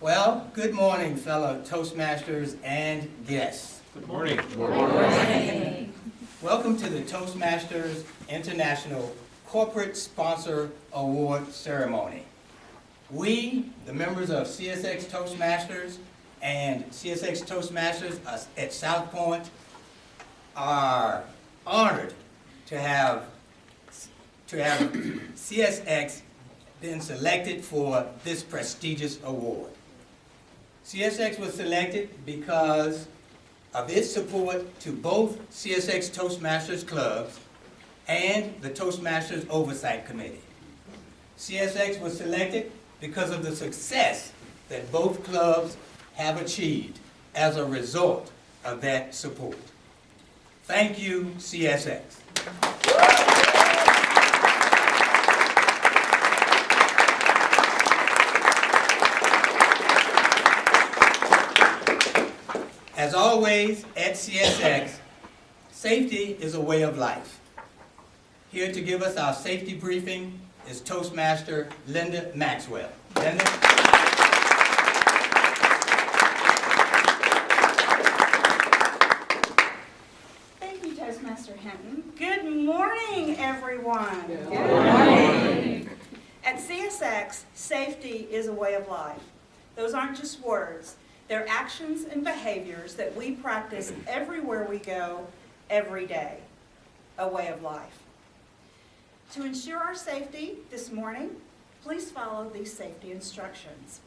Well, good morning, fellow Toastmasters and guests. Good morning. Good morning. Welcome to the Toastmasters International Corporate Sponsor Award Ceremony. We, the members of CSX Toastmasters and CSX Toastmasters at South Point, are honored to have CSX been selected for this prestigious award. CSX was selected because of its support to both CSX Toastmasters clubs and the Toastmasters Oversight Committee. CSX was selected because of the success that both clubs have achieved as a result of that support. Thank you, CSX. As always, at CSX, safety is a way of life. Here to give us our safety briefing is Toastmaster Linda Maxwell. Linda? Thank you, Toastmaster Hinton. Good morning, everyone. Good morning. At CSX, safety is a way of life. Those aren't just words. They're actions and behaviors that we practice everywhere we go, every day. A way of life. To ensure our safety this morning, please follow these safety instructions.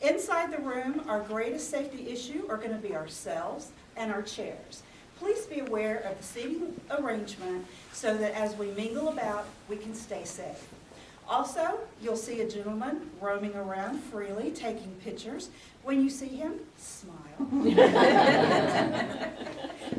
Inside the room, our greatest safety issue are going to be ourselves and our chairs. Please be aware of the seating arrangement so that as we mingle about, we can stay safe. Also, you'll see a gentleman roaming around freely, taking pictures. When you see him, smile.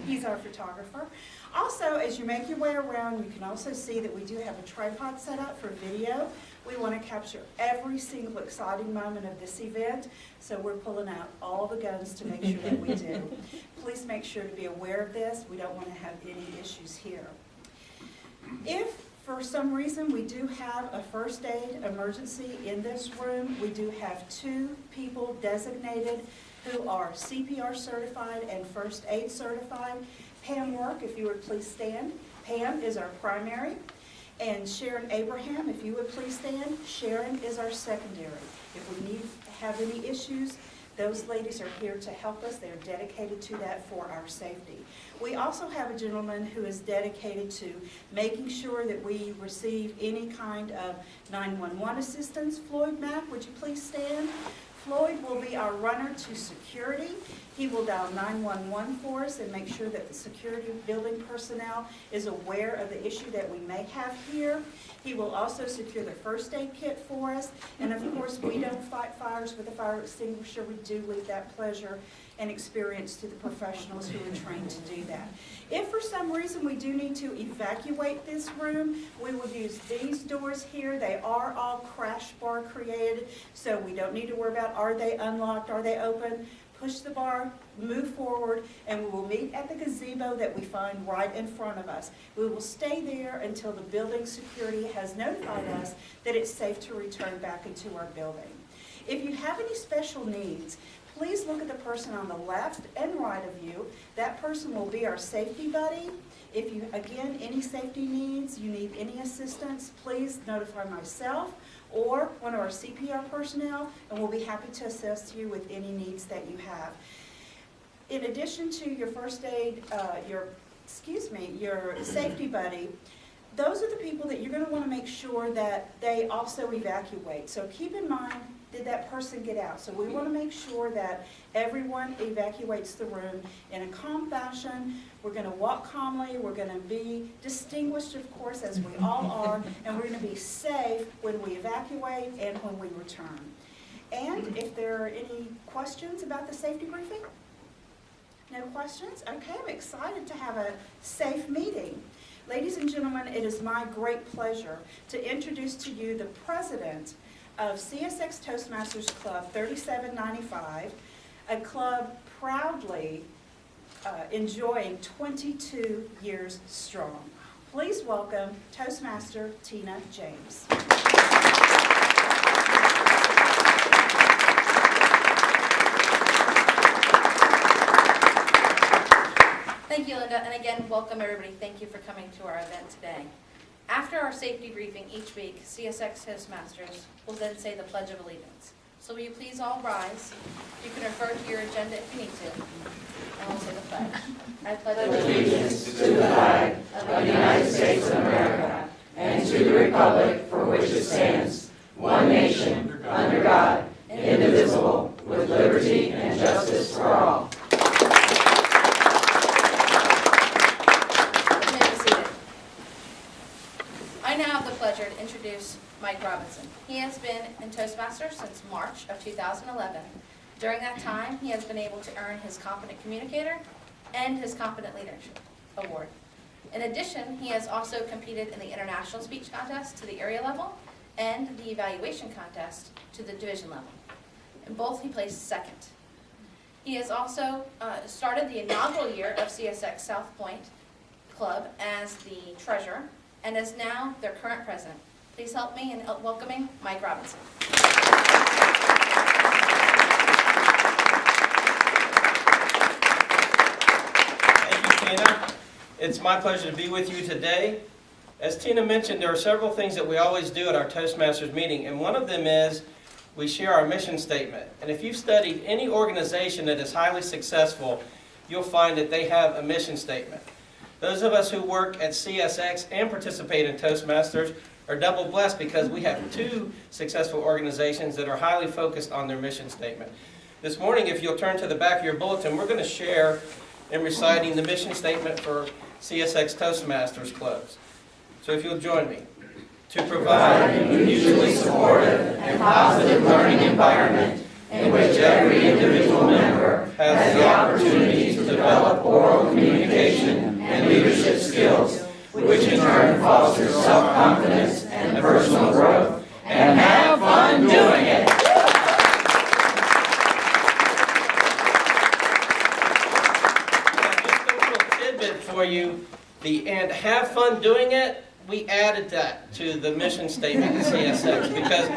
He's our photographer. Also, as you make your way around, you can also see that we do have a tripod set up for video. We want to capture every single exciting moment of this event, so we're pulling out all the guns to make sure that we do. Please make sure to be aware of this. We don't want to have any issues here. If for some reason we do have a first aid emergency in this room, we do have 2 people designated who are CPR certified and first aid certified. Pam Work, if you would please stand. Pam is our primary. And Sharon Abraham, if you would please stand. Sharon is our secondary. If we have any issues, those ladies are here to help us. They're dedicated to that for our safety. We also have a gentleman who is dedicated to making sure that we receive any kind of 911 assistance. Floyd Mack, would you please stand? Floyd will be our runner to security. He will dial 911 for us and make sure that the security building personnel is aware of the issue that we may have here. He will also secure the first aid kit for us. And of course, we don't fight fires with a fire extinguisher. We do leave that pleasure and experience to the professionals who are trained to do that. If for some reason we do need to evacuate this room, we will use these doors here. They are all crash bar created, so we don't need to worry about are they unlocked, are they open. Push the bar, move forward, and we will meet at the gazebo that we find right in front of us. We will stay there until the building security has notified us that it's safe to return back into our building. If you have any special needs, please look at the person on the left and right of you. That person will be our safety buddy. If you, again, any safety needs, you need any assistance, please notify myself or one of our CPR personnel, and we'll be happy to assist you with any needs that you have. In addition to your first aid, your safety buddy, those are the people that you're going to want to make sure that they also evacuate. So keep in mind, did that person get out? So we want to make sure that everyone evacuates the room in a calm fashion. We're going to walk calmly. We're going to be distinguished, of course, as we all are, and we're going to be safe when we evacuate and when we return. And if there are any questions about the safety briefing? No questions? Okay, I'm excited to have a safe meeting. Ladies and gentlemen, it is my great pleasure to introduce to you the president of CSX Toastmasters Club 3795, a club proudly enjoying 22 years strong. Please welcome Toastmaster Tina James. Thank you, Linda, and again, welcome everybody. Thank you for coming to our event today. After our safety briefing each week, CSX Toastmasters will then say the Pledge of Allegiance. So will you please all rise? You can refer to your agenda if you need to, and we'll say the pledge. I pledge allegiance to the flag of the United States of America and to the republic for which it stands, one nation, under God, indivisible, with liberty and justice for all. You may be seated. I now have the pleasure to introduce Mike Robinson. He has been in Toastmasters since March of 2011. During that time, he has been able to earn his Competent Communicator and his Competent Leadership Award. In addition, he has also competed in the International Speech Contest to the area level and the Evaluation Contest to the division level. In both, he placed second. He has also started the inaugural year of CSX South Point Club as the treasurer and is now their current president. Please help me in welcoming Mike Robinson. Thank you, Tina. It's my pleasure to be with you today. As Tina mentioned, there are several things that we always do at our Toastmasters meeting, and one of them is we share our mission statement. And if you've studied any organization that is highly successful, you'll find that they have a mission statement. Those of us who work at CSX and participate in Toastmasters are double blessed because we have two successful organizations that are highly focused on their mission statement. This morning, if you'll turn to the back of your bulletin, we're going to share in reciting the mission statement for CSX Toastmasters clubs. So if you'll join me. To provide a mutually supportive and positive learning environment in which every individual member has the opportunity to develop oral communication and leadership skills, which in turn fosters self-confidence and personal growth, and have fun doing it. Just a little tidbit for you, and have fun doing it, we added that to the mission statement at CSX because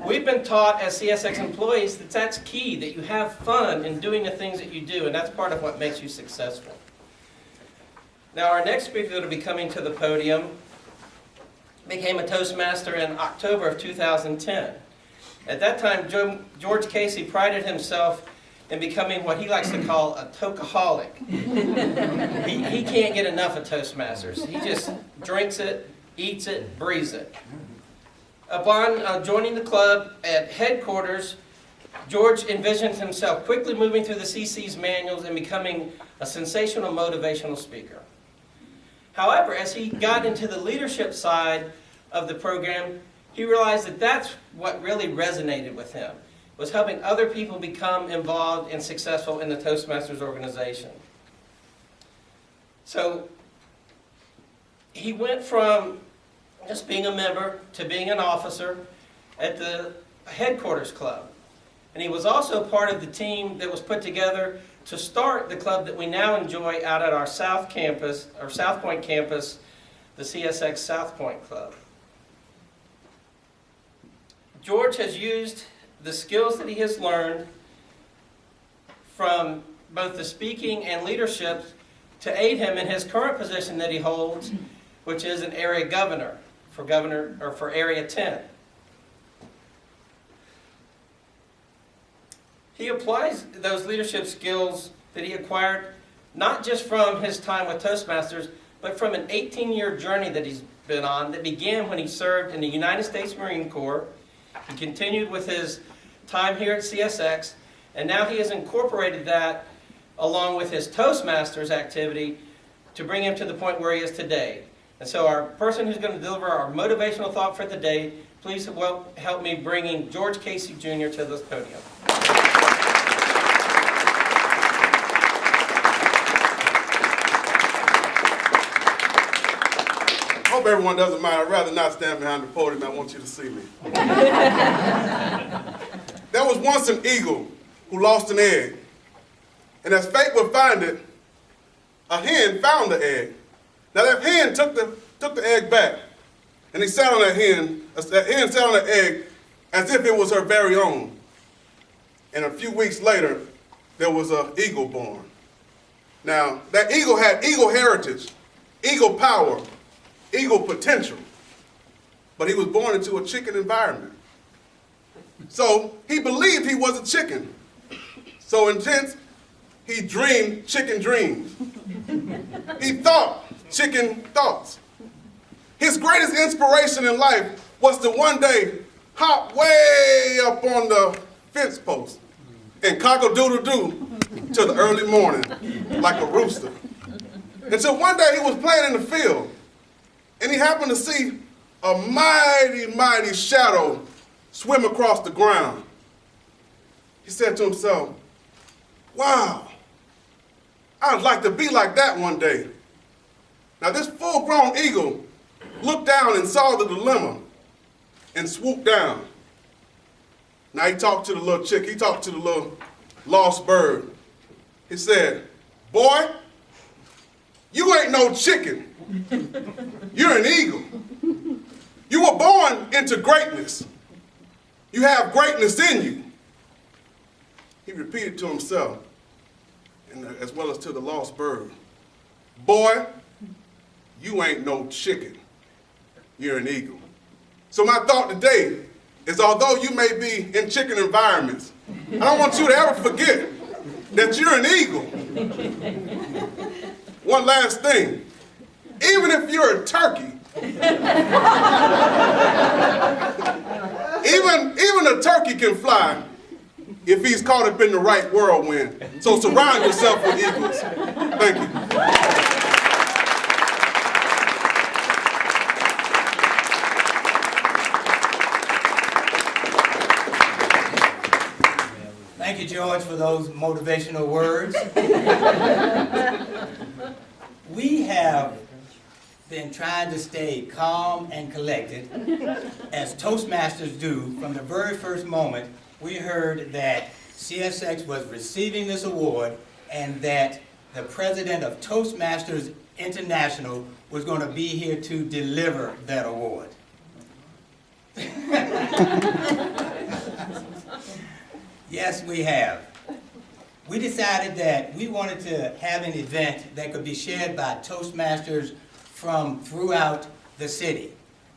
we've been taught as CSX employees that that's key, that you have fun in doing the things that you do, and that's part of what makes you successful. Now, our next speaker that will be coming to the podium became a Toastmaster in October of 2010. At that time, George Casey prided himself in becoming what he likes to call a Tokeaholic. He can't get enough of Toastmasters. He just drinks it, eats it, breathes it. Upon joining the club at headquarters, George envisioned himself quickly moving through the CC's manuals and becoming a sensational motivational speaker. However, as he got into the leadership side of the program, he realized that that's what really resonated with him, was helping other people become involved and successful in the Toastmasters organization. So he went from just being a member to being an officer at the headquarters club. And he was also part of the team that was put together to start the club that we now enjoy out at our South Campus, or South Point campus, the CSX South Point Club. George has used the skills that he has learned from both the speaking and leadership to aid him in his current position that he holds, which is an area governor for Area 10. He applies those leadership skills that he acquired not just from his time with Toastmasters, but from an 18-year journey that he's been on that began when he served in the United States Marine Corps. He continued with his time here at CSX, and now he has incorporated that along with his Toastmasters activity to bring him to the point where he is today. And so our person who's going to deliver our motivational thought for the day, please help me bringing George Casey Jr. to this podium. I hope everyone doesn't mind. I'd rather not stand behind the podium. I want you to see me. There was once an eagle who lost an egg. And as fate would find it, a hen found the egg. Now that hen took the egg back. And he sat on that hen sat on that egg as if it was her very own. And a few weeks later, there was an eagle born. Now, that eagle had eagle heritage, eagle power, eagle potential. But he was born into a chicken environment. So he believed he was a chicken. So intense, he dreamed chicken dreams. He thought chicken thoughts. His greatest inspiration in life was to one day hop way up on the fence post and cock-a-doodle-doo till the early morning like a rooster. Until one day he was playing in the field and he happened to see a mighty, mighty shadow swim across the ground. He said to himself, wow, I'd like to be like that one day. Now this full-grown eagle looked down and saw the dilemma and swooped down. Now he talked to the little chick, he talked to the little lost bird. He said, boy, you ain't no chicken. You're an eagle. You were born into greatness. You have greatness in you. He repeated to himself, and as well as to the lost bird, boy, you ain't no chicken. You're an eagle. So my thought today is, although you may be in chicken environments, I don't want you to ever forget that you're an eagle. One last thing, even if you're a turkey, even a turkey can fly if he's caught up in the right whirlwind. So surround yourself with eagles. Thank you. Thank you, George, for those motivational words. We have been trying to stay calm and collected, as Toastmasters do. From the very first moment, we heard that CSX was receiving this award and that the president of Toastmasters International was going to be here to deliver that award. Yes, we have. We decided that we wanted to have an event that could be shared by Toastmasters from throughout the city.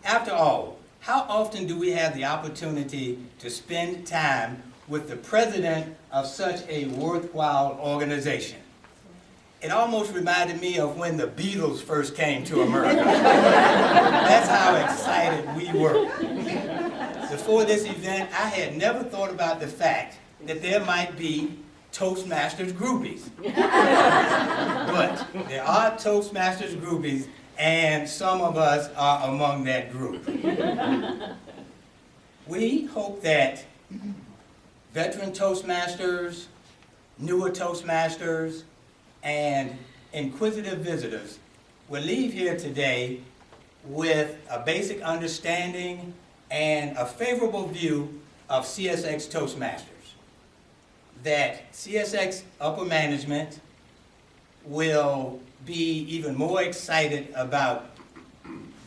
After all, how often do we have the opportunity to spend time with the president of such a worthwhile organization? It almost reminded me of when the Beatles first came to America. That's how excited we were. Before this event, I had never thought about the fact that there might be Toastmasters groupies. But there are Toastmasters groupies, and some of us are among that group. We hope that veteran Toastmasters, newer Toastmasters, and inquisitive visitors will leave here today with a basic understanding and a favorable view of CSX Toastmasters. That CSX upper management will be even more excited about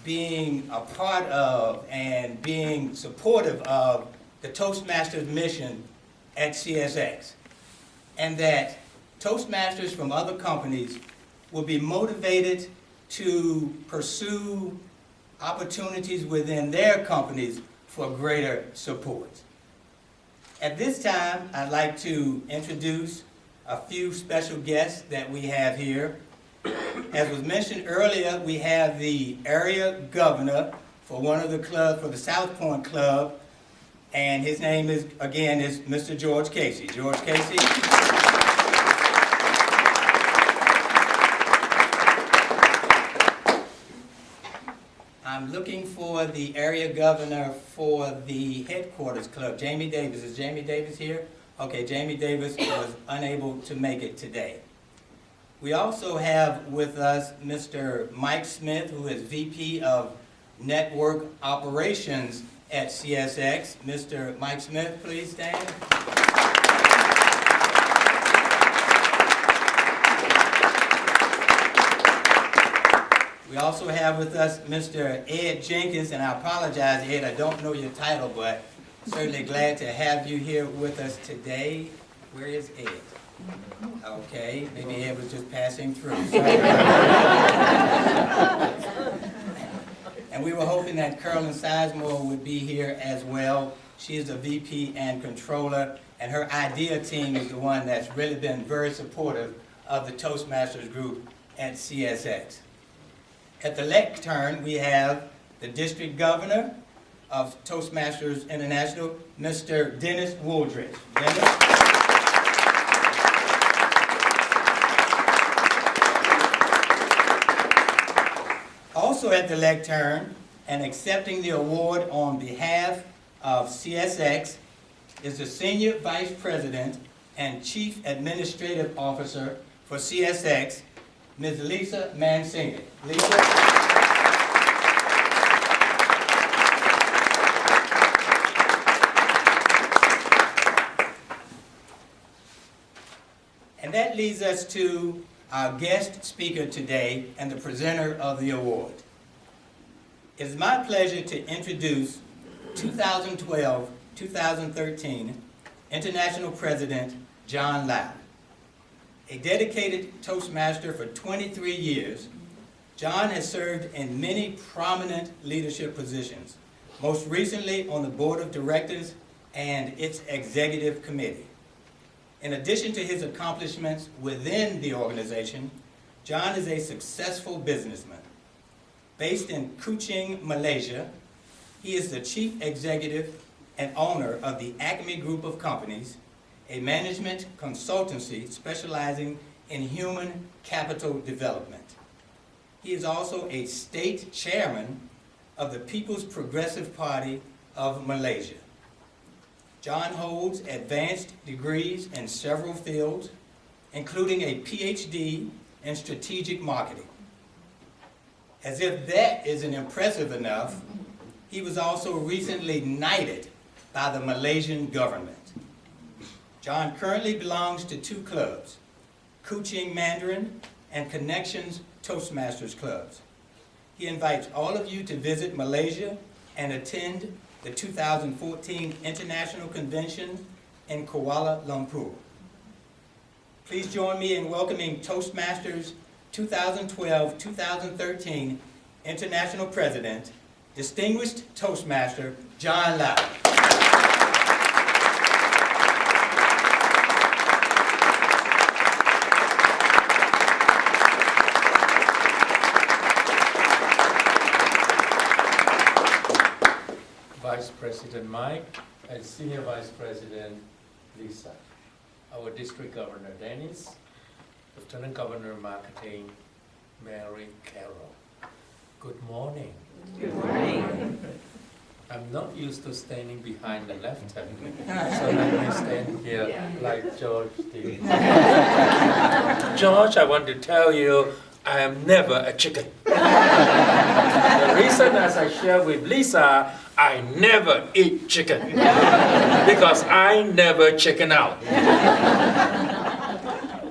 being a part of and being supportive of the Toastmasters mission at CSX. And that Toastmasters from other companies will be motivated to pursue opportunities within their companies for greater support. At this time, I'd like to introduce a few special guests that we have here. As was mentioned earlier, we have the area governor for one of the clubs, for the South Point Club, and his name is, again, is Mr. George Casey. George Casey. I'm looking for the area governor for the headquarters club, Jamie Davis. Is Jamie Davis here? Okay, Jamie Davis was unable to make it today. We also have with us Mr. Mike Smith, who is VP of Network Operations at CSX. Mr. Mike Smith, please stand. We also have with us Mr. Ed Jenkins, and I apologize, Ed, I don't know your title, but certainly glad to have you here with us today. Where is Ed? Okay, maybe it was just passing through. And we were hoping that Carolyn Sizemore would be here as well. She is a VP and controller, and her IDEA team is the one that's really been very supportive of the Toastmasters group at CSX. At the lectern, we have the district governor of Toastmasters International, Mr. Dennis Wooldridge. Dennis? Also at the lectern and accepting the award on behalf of CSX is the Senior Vice President and Chief Administrative Officer for CSX, Ms. Lisa Mancini. Lisa? And that leads us to our guest speaker today and the presenter of the award. It is my pleasure to introduce 2012-2013 International President John Lau. A dedicated Toastmaster for 23 years, John has served in many prominent leadership positions, most recently on the Board of Directors and its Executive Committee. In addition to his accomplishments within the organization, John is a successful businessman. Based in Kuching, Malaysia, he is the chief executive and owner of the Acme Group of Companies, a management consultancy specializing in human capital development. He is also a state chairman of the People's Progressive Party of Malaysia. John holds advanced degrees in several fields, including a PhD in strategic marketing. As if that isn't impressive enough, he was also recently knighted by the Malaysian government. John currently belongs to two clubs, Kuching Mandarin and Connections Toastmasters clubs. He invites all of you to visit Malaysia and attend the 2014 International Convention in Kuala Lumpur. Please join me in welcoming Toastmasters 2012-2013 International President, Distinguished Toastmaster John Lau. Vice President Mike and Senior Vice President Lisa, our District Governor Dennis, Lieutenant Governor Marketing Mary Carroll. Good morning. Good morning. I'm not used to standing behind the left hand, so let me stand here like George did. George, I want to tell you, I am never a chicken. The reason, as I share with Lisa, I never eat chicken because I never chicken out.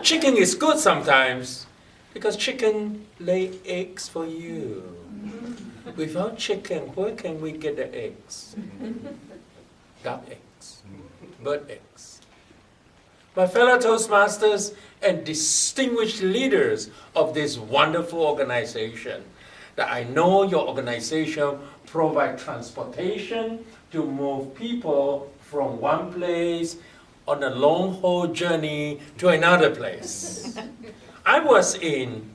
Chicken is good sometimes because chicken lay eggs for you. Without chicken, where can we get the eggs? Duck eggs, bird eggs. My fellow Toastmasters and distinguished leaders of this wonderful organization, that I know your organization provide transportation to move people from one place on a long-haul journey to another place. I was in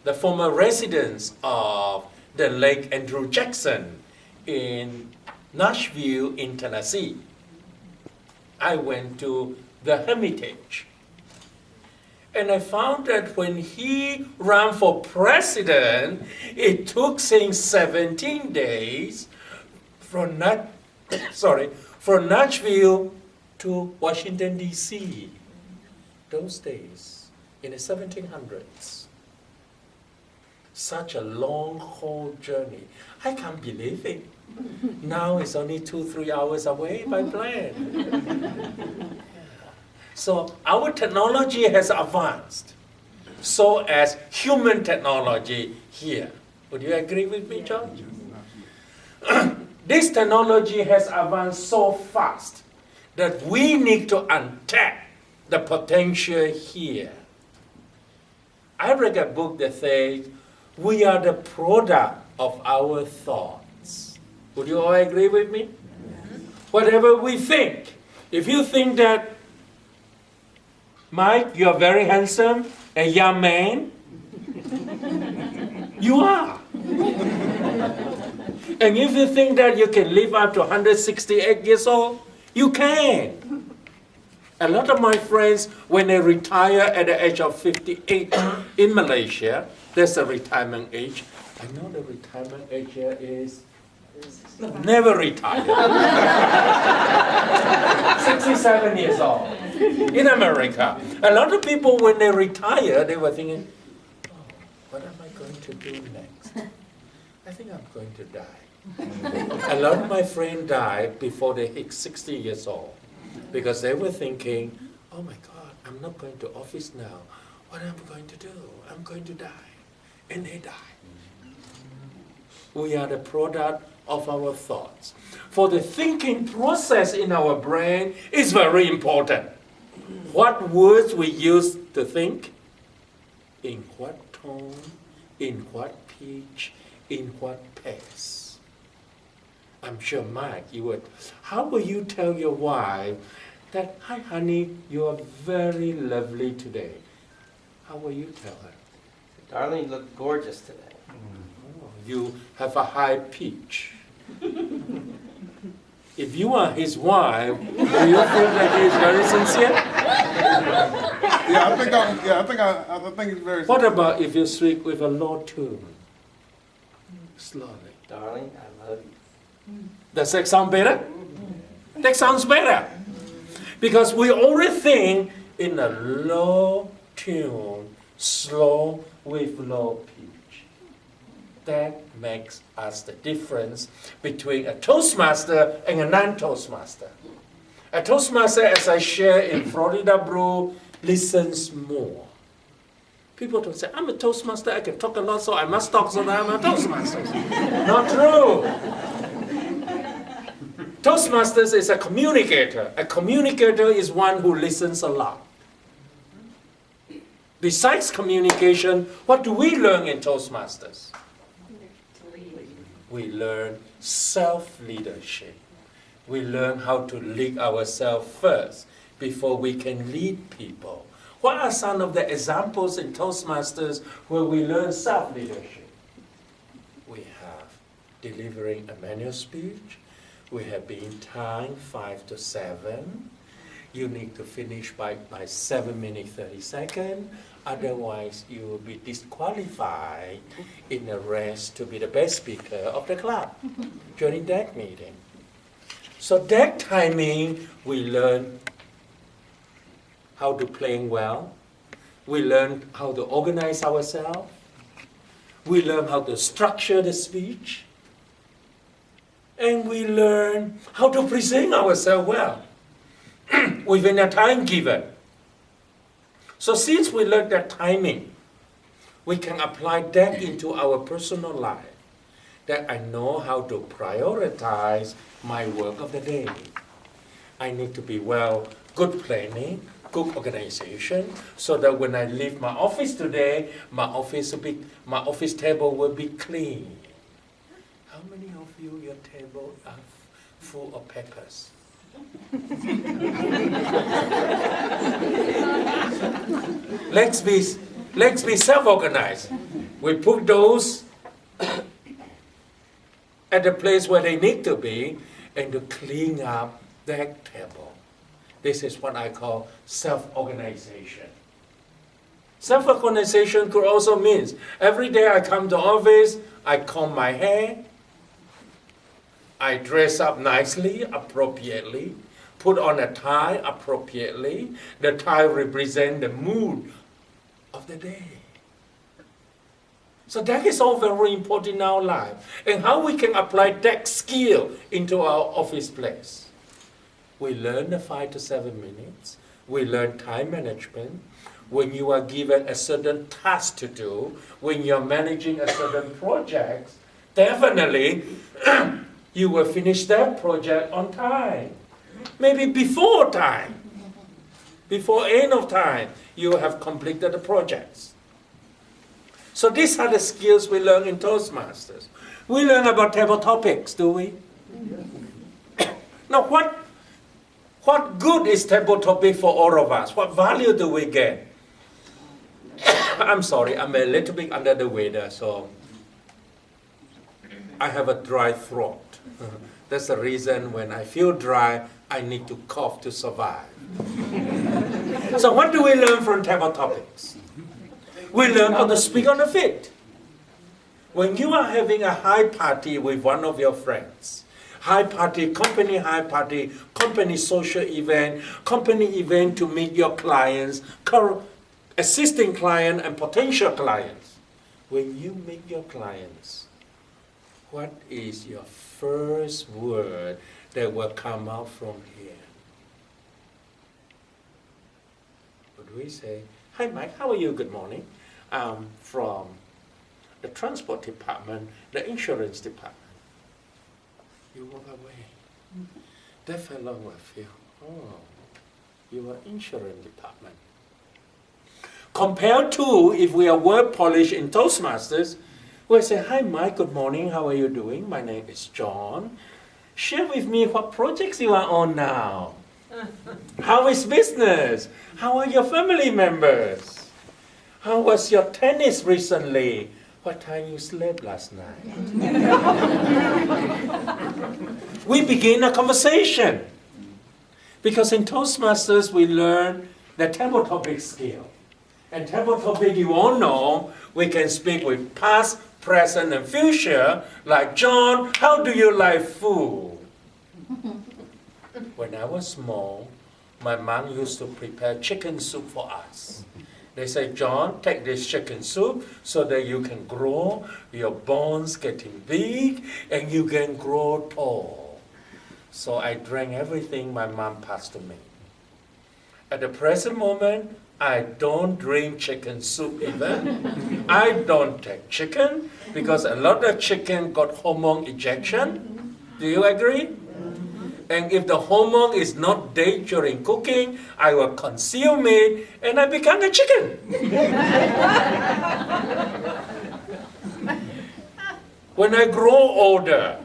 the former residence of the late Andrew Jackson in Nashville in Tennessee. I went to the Hermitage. And I found that when he ran for president, it took him 17 days from Nashville to Washington, D.C. Those days, in the 1700s. Such a long haul journey. I can't believe it. Now it's only 2-3 hours away by plane. So our technology has advanced, so as human technology here. Would you agree with me, George? This technology has advanced so fast that we need to untap the potential here. I read a book that says we are the product of our thoughts. Would you all agree with me? Whatever we think. If you think that, Mike, you're very handsome, a young man, you are. And if you think that you can live up to 168 years old, you can. A lot of my friends, when they retire at the age of 58 in Malaysia, that's the retirement age. I know the retirement age here is never retire. 67 years old in America. A lot of people, when they retire, they were thinking, oh, what am I going to do next? I think I'm going to die. A lot of my friends died before they hit 60 years old because they were thinking, oh my God, I'm not going to office now. What am I going to do? I'm going to die. And they die. We are the product of our thoughts. For the thinking process in our brain is very important. What words we use to think, in what tone, in what pitch, in what pace. I'm sure, Mike, you would. How will you tell your wife that, hi, honey, you are very lovely today? How will you tell her? Darling, you look gorgeous today. Oh, you have a high pitch. If you are his wife, do you feel that he is very sincere? I think it's very. What about if you speak with a low tone? Slowly. Darling, I love you. Does that sound better? That sounds better. Because we always think in a low tune, slow with low pitch. That makes us the difference between a Toastmaster and a non-Toastmaster. A Toastmaster, as I share in Florida Brew, listens more. People don't say, I'm a Toastmaster, I can talk a lot, so I must talk so that I'm a Toastmaster. Not true. Toastmasters is a communicator. A communicator is one who listens a lot. Besides communication, what do we learn in Toastmasters? We learn self-leadership. We learn how to lead ourselves first before we can lead people. What are some of the examples in Toastmasters where we learn self-leadership? We have delivering a manual speech. We have been timed 5 to 7. You need to finish by 7 minutes 30 seconds. Otherwise, you will be disqualified in a race to be the best speaker of the club during that meeting. So that timing, we learn how to play well. We learn how to organize ourselves. We learn how to structure the speech. And we learn how to present ourselves well within a time given. So since we learned that timing, we can apply that into our personal life. That I know how to prioritize my work of the day. I need to be good planning, good organization, so that when I leave my office today, my office table will be clean. How many of you, your table are full of papers? Let's be self-organized. We put those at the place where they need to be and to clean up that table. This is what I call self-organization. Self-organization could also mean every day I come to office, I comb my hair, I dress up nicely, appropriately, put on a tie appropriately. The tie represents the mood of the day. So that is all very important in our life. And how we can apply that skill into our office place. We learn the 5 to 7 minutes. We learn time management. When you are given a certain task to do, when you're managing a certain project, definitely you will finish that project on time. Maybe before time. Before end of time, you have completed the projects. So these are the skills we learn in Toastmasters. We learn about table topics, do we? Now, what good is table topic for all of us? What value do we get? I'm sorry, I'm a little bit under the weather, so I have a dry throat. That's the reason when I feel dry, I need to cough to survive. So what do we learn from table topics? We learn how to speak on the feet. When you are having a high party with one of your friends, high party, company social event, company event to meet your clients, existing client and potential clients. When you meet your clients, what is your first word that will come out from here? Would we say, "Hi Mike, how are you? Good morning. I'm from the transport department, the insurance department." You walk away. That fellow will feel, "Oh, you are insurance department." Compared to if we are word polish in Toastmasters, we say, "Hi Mike, good morning, how are you doing? My name is John. Share with me what projects you are on now. How is business? How are your family members? How was your tennis recently? What time you slept last night?" We begin a conversation. Because in Toastmasters we learn the table topic skill. And table topic, you all know, we can speak with past, present, and future, like, "John, how do you like food?" When I was small, my mom used to prepare chicken soup for us. They say, "John, take this chicken soup so that you can grow, your bones getting big, and you can grow tall." So I drank everything my mom passed to me. At the present moment, I don't drink chicken soup even. I don't take chicken because a lot of chicken got hormone ejection. Do you agree? And if the hormone is not dead during cooking, I will consume it and I become a chicken. When I grow older,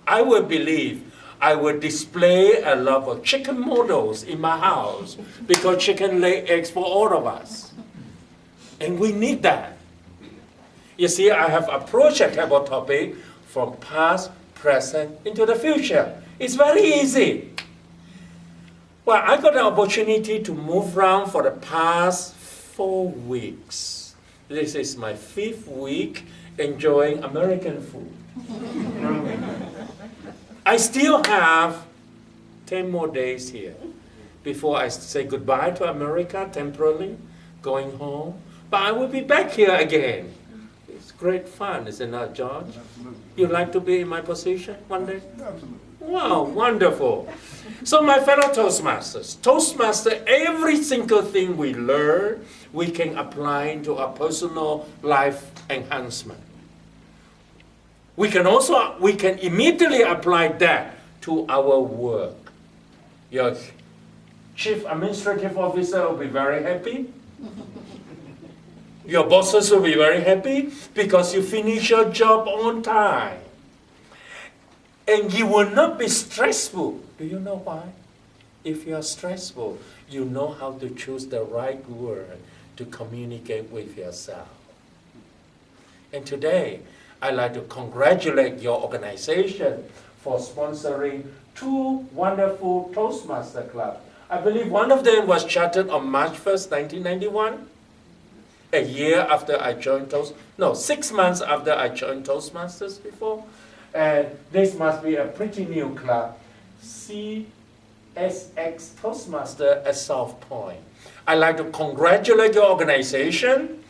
I will believe I will display a lot of chicken models in my house because chicken lay eggs for all of us. And we need that. You see, I have approached a table topic from past, present, into the future. It's very easy. Well, I got the opportunity to move around for the past 4 weeks. This is my 5th week enjoying American food. I still have 10 more days here before I say goodbye to America temporarily, going home. But I will be back here again. It's great fun, is it not, George? Absolutely. You'd like to be in my position one day? Absolutely. Wow, wonderful. So my fellow Toastmaster, every single thing we learn, we can apply into our personal life enhancement. We can immediately apply that to our work. Your chief administrative officer will be very happy. Your bosses will be very happy because you finish your job on time. And you will not be stressful. Do you know why? If you are stressful, you know how to choose the right word to communicate with yourself. And today, I'd like to congratulate your organization for sponsoring 2 wonderful Toastmaster clubs. I believe one of them was chartered on March 1st, 1991. A year after I joined 6 months after I joined Toastmasters before. And this must be a pretty new club, CSX Toastmaster at South Point. I'd like to congratulate your organization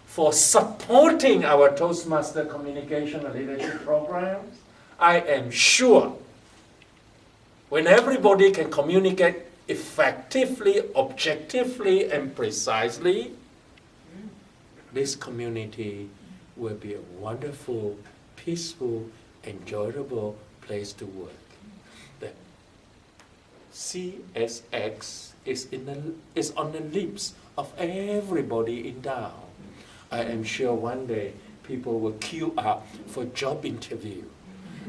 for supporting our Toastmaster communication and leadership programs. I am sure when everybody can communicate effectively, objectively, and precisely, this community will be a wonderful, peaceful, enjoyable place to work. The CSX is on the lips of everybody in Dow. I am sure one day people will queue up for job interview.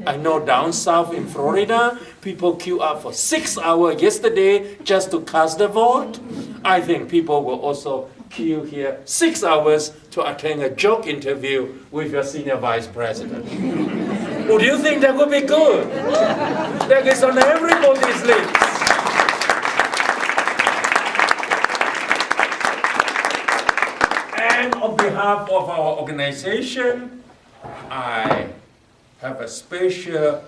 I know down south in Florida, people queue up for 6 hours yesterday just to cast the vote. I think people will also queue here 6 hours to attend a job interview with your senior vice president. Would you think that would be good? That is on everybody's lips. And on behalf of our organization, I have a special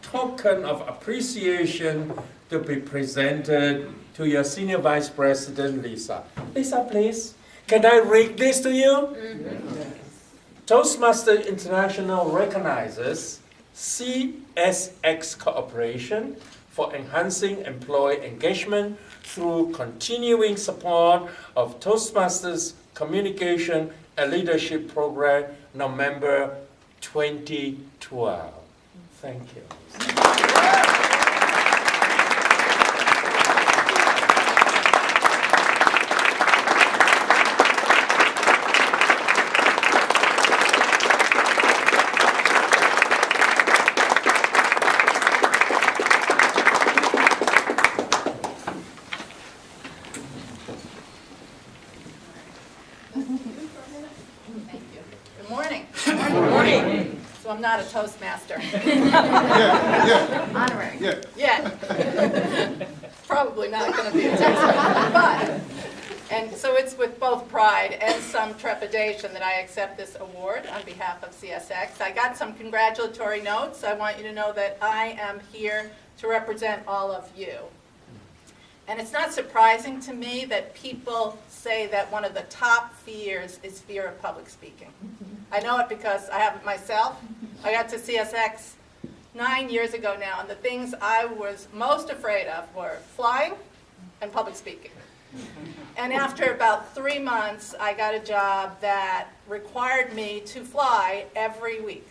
token of appreciation to be presented to your Senior Vice President, Lisa. Lisa, please. Can I read this to you? Toastmasters International recognizes CSX cooperation for enhancing employee engagement through continuing support of Toastmasters Communication and Leadership Program, November 2012. Thank you. Thank you. Good morning. Good morning. So I'm not a Toastmaster. Honorary. Yet. Probably not going to be a Toastmaster. But, and so it's with both pride and some trepidation that I accept this award on behalf of CSX. I got some congratulatory notes. I want you to know that I am here to represent all of you. And it's not surprising to me that people say that one of the top fears is fear of public speaking. I know it because I have it myself. I got to CSX 9 years ago now, and the things I was most afraid of were flying and public speaking. And after about 3 months, I got a job that required me to fly every week.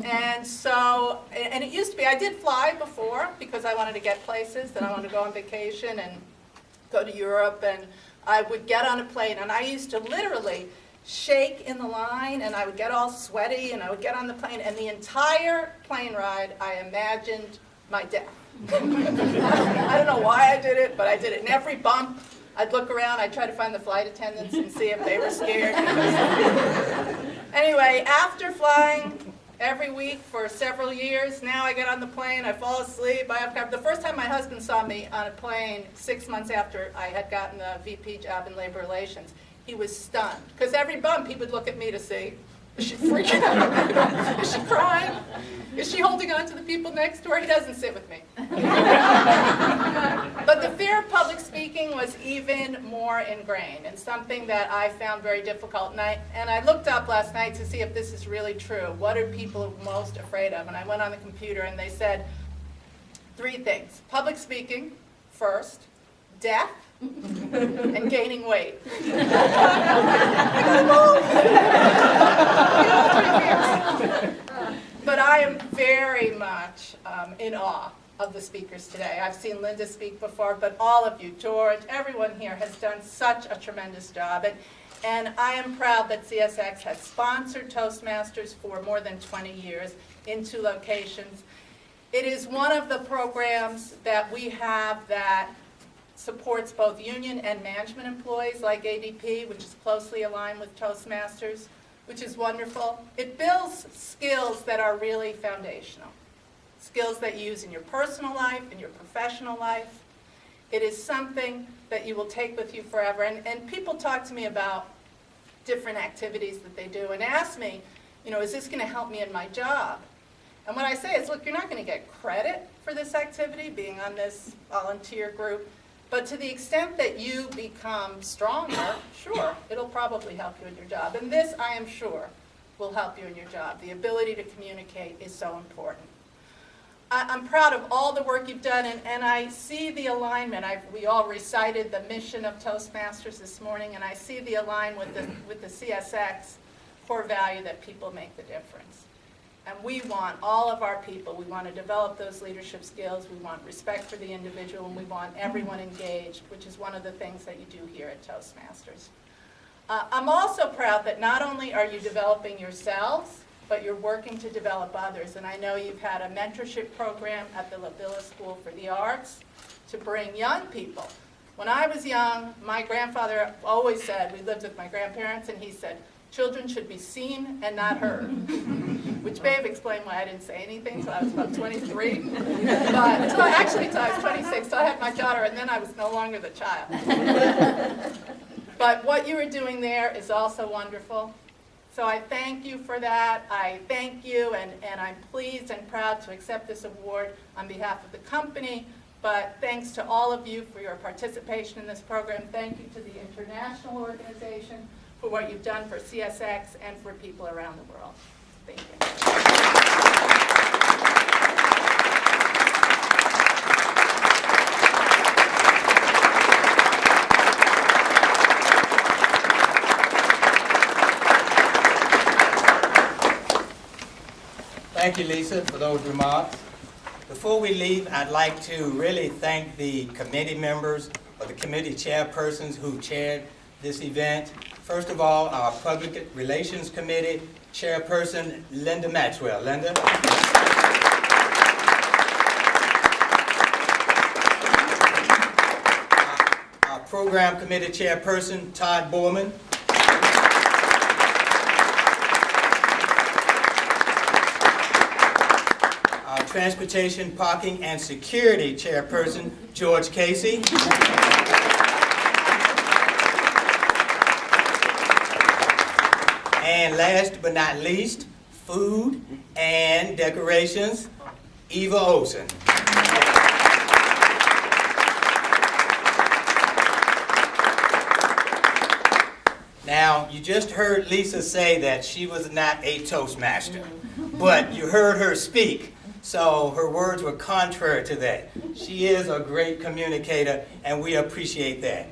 And so, and it used to be, I did fly before because I wanted to get places and I wanted to go on vacation and go to Europe, and I would get on a plane and I used to literally shake in the line and I would get all sweaty and I would get on the plane, and the entire plane ride I imagined my death. I don't know why I did it, but I did it. In every bump, I'd look around, I'd try to find the flight attendants and see if they were scared. Anyway, after flying every week for several years, now I get on the plane, I fall asleep, I have the first time my husband saw me on a plane 6 months after I had gotten the VP job in labor relations, he was stunned. Because every bump he would look at me to see, is she freaking out? Is she crying? Is she holding on to the people next to her? He doesn't sit with me. But the fear of public speaking was even more ingrained, and something that I found very difficult. And I looked up last night to see if this is really true. What are people most afraid of? And I went on the computer and they said 3 things. Public speaking, first. Death, and gaining weight. But I am very much in awe of the speakers today. I've seen Linda speak before, but all of you, George, everyone here has done such a tremendous job. And I am proud that CSX has sponsored Toastmasters for more than 20 years in 2 locations. It is one of the programs that we have that supports both union and management employees like ADP, which is closely aligned with Toastmasters, which is wonderful. It builds skills that are really foundational, skills that you use in your personal life, in your professional life. It is something that you will take with you forever. And people talk to me about different activities that they do and ask me, you know, is this going to help me in my job? And what I say is, look, you're not going to get credit for this activity, being on this volunteer group. But to the extent that you become stronger, sure, it'll probably help you in your job. And this, I am sure, will help you in your job. The ability to communicate is so important. I'm proud of all the work you've done, and I see the alignment. We all recited the mission of Toastmasters this morning, and I see the alignment with the CSX core value that people make the difference. And we want all of our people, we want to develop those leadership skills, we want respect for the individual, and we want everyone engaged, which is one of the things that you do here at Toastmasters. I'm also proud that not only are you developing yourselves, but you're working to develop others. And I know you've had a mentorship program at the La Villa School for the Arts to bring young people. When I was young, my grandfather always said, we lived with my grandparents, and he said, children should be seen and not heard, which may have explained why I didn't say anything until I was about 23. But until I was 26, so I had my daughter, and then I was no longer the child. But what you were doing there is also wonderful. So I thank you for that. I thank you, and I'm pleased and proud to accept this award on behalf of the company. But thanks to all of you for your participation in this program. Thank you to the international organization for what you've done for CSX and for people around the world. Thank you. Thank you, Lisa, for those remarks. Before we leave, I'd like to really thank the committee members or the committee chairpersons who chaired this event. First of all, our Public Relations Committee chairperson, Linda Maxwell. Linda. Our Program Committee chairperson, Todd Borman. Our Transportation, Parking, and Security chairperson, George Casey. And last but not least, Food and Decorations, Eva Olson. Now, you just heard Lisa say that she was not a Toastmaster, but you heard her speak, so her words were contrary to that. She is a great communicator, and we appreciate that.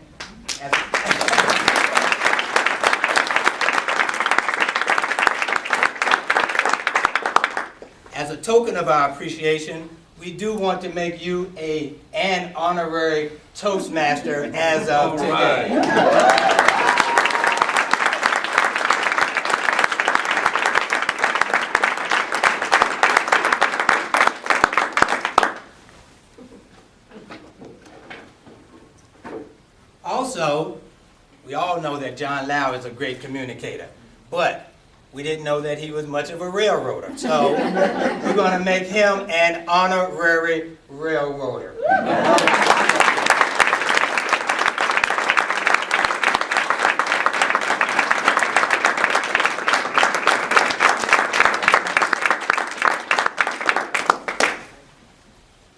As a token of our appreciation, we do want to make you an honorary Toastmaster as of today. Also, we all know that John Lau is a great communicator, but we didn't know that he was much of a railroader. So we're going to make him an honorary railroader.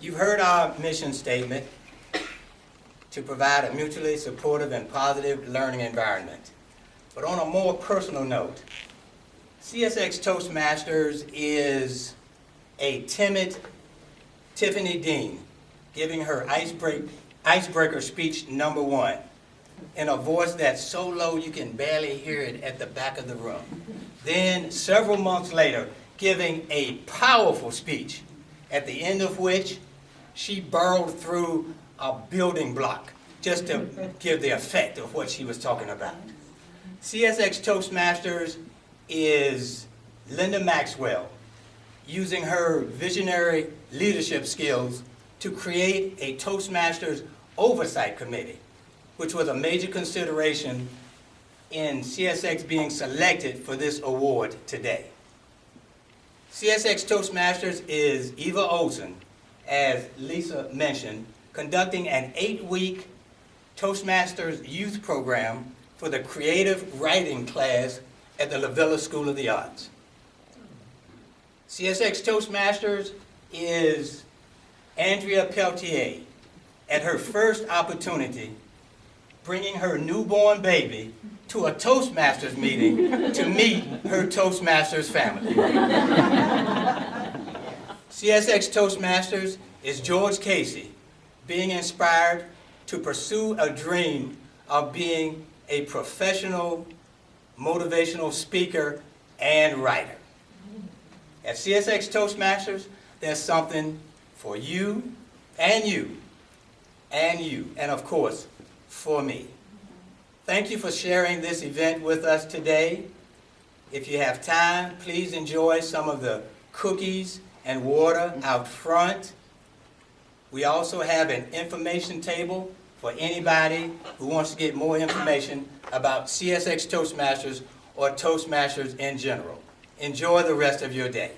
You've heard our mission statement to provide a mutually supportive and positive learning environment. But on a more personal note, CSX Toastmasters is a timid Tiffany Dean giving her icebreaker speech number 1 in a voice that's so low you can barely hear it at the back of the room. Then, several months later, giving a powerful speech, at the end of which she burrowed through a building block just to give the effect of what she was talking about. CSX Toastmasters is Linda Maxwell using her visionary leadership skills to create a Toastmasters Oversight Committee, which was a major consideration in CSX being selected for this award today. CSX Toastmasters is Eva Olson, as Lisa mentioned, conducting an 8-week Toastmasters youth program for the creative writing class at the La Villa School of the Arts. CSX Toastmasters is Andrea Peltier at her first opportunity, bringing her newborn baby to a Toastmasters meeting to meet her Toastmasters family. CSX Toastmasters is George Casey, being inspired to pursue a dream of being a professional motivational speaker and writer. At CSX Toastmasters, there's something for you, and you, and you, and of course, for me. Thank you for sharing this event with us today. If you have time, please enjoy some of the cookies and water out front. We also have an information table for anybody who wants to get more information about CSX Toastmasters or Toastmasters in general. Enjoy the rest of your day.